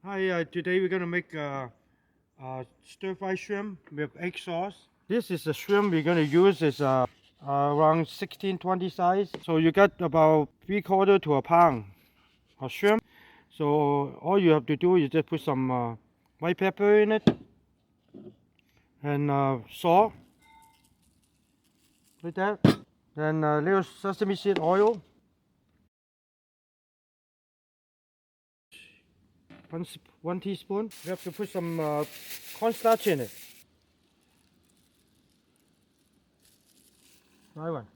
Hi, today we're gonna make stir-fry shrimp with egg sauce. This is the shrimp we're gonna use. It's around 16-20 size. So you got about 3/4 to a pound of shrimp. So all you have to do is just put some white pepper in it and salt, like that. Then a little sesame seed oil. One teaspoon. We have to put some cornstarch in it. Right one.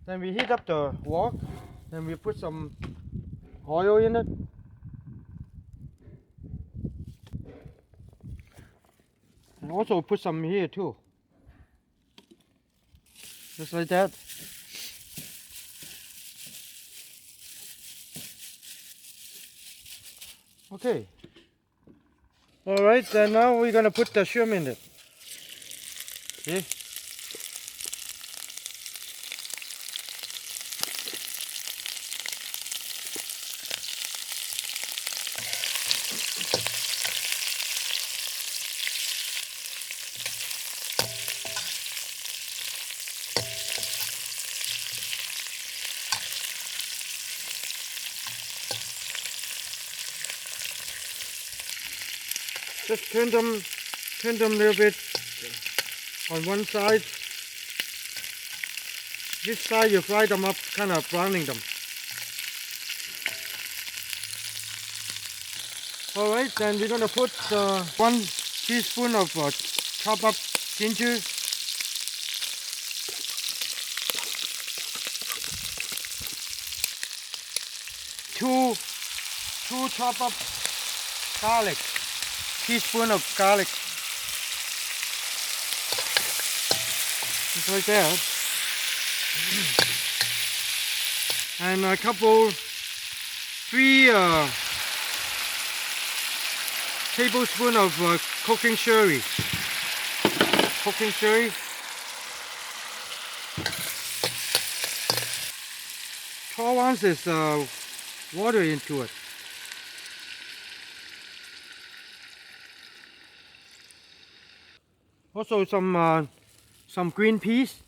Then we heat up the wok. Then we put some oil in it. And also put some here too. Just like that. Okay. Alright, then now we're gonna put the shrimp in it. See? Just turn them a little bit on one side. This side you fry them up, kind of browning them. Alright, then we're gonna put 1 teaspoon of chopped up ginger. 2 chopped up garlic. Teaspoon of garlic. Just like that. And a couple, 3 tablespoons of cooking sherry. Cooking sherry. Pour 4 ounces water into it. Also some green peas.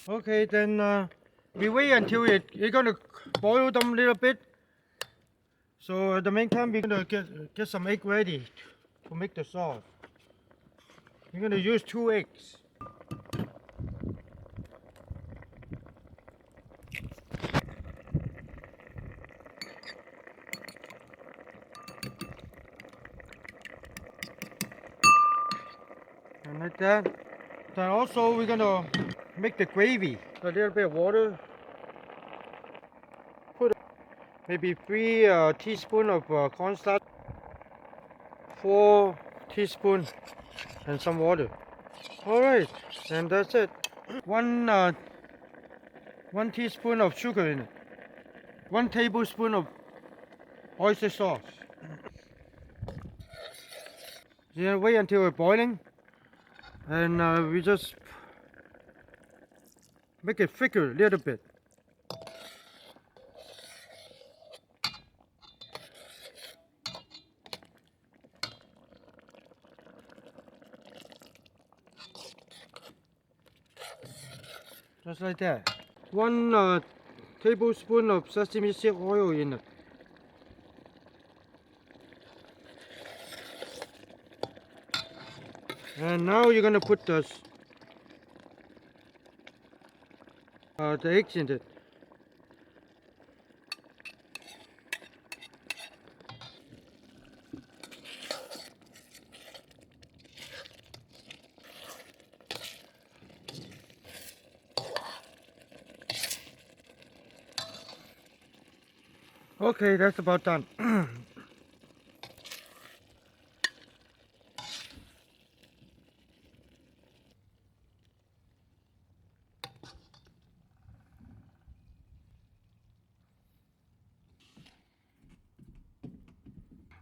Okay, then we wait until it's gonna boil them a little bit. So at the meantime, we're gonna get some egg ready to make the sauce. We're gonna use 2 eggs. And like that. Then also we're gonna make the gravy. A little bit of water. Put maybe 3 teaspoons of cornstarch, 4 teaspoons, and some water. All right, and that's it. One teaspoon of sugar in it. 1 tablespoon of oyster sauce. Yeah, wait until it's boiling, and we just make it thicker a little bit. Just like that. 1 tablespoon of sesame seed oil in it. And now you're gonna put the eggs in it. Okay, that's about done.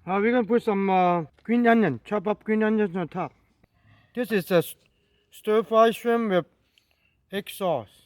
We're gonna put some green onion, chop up green onions on top. This is a stir-fry shrimp with egg sauce.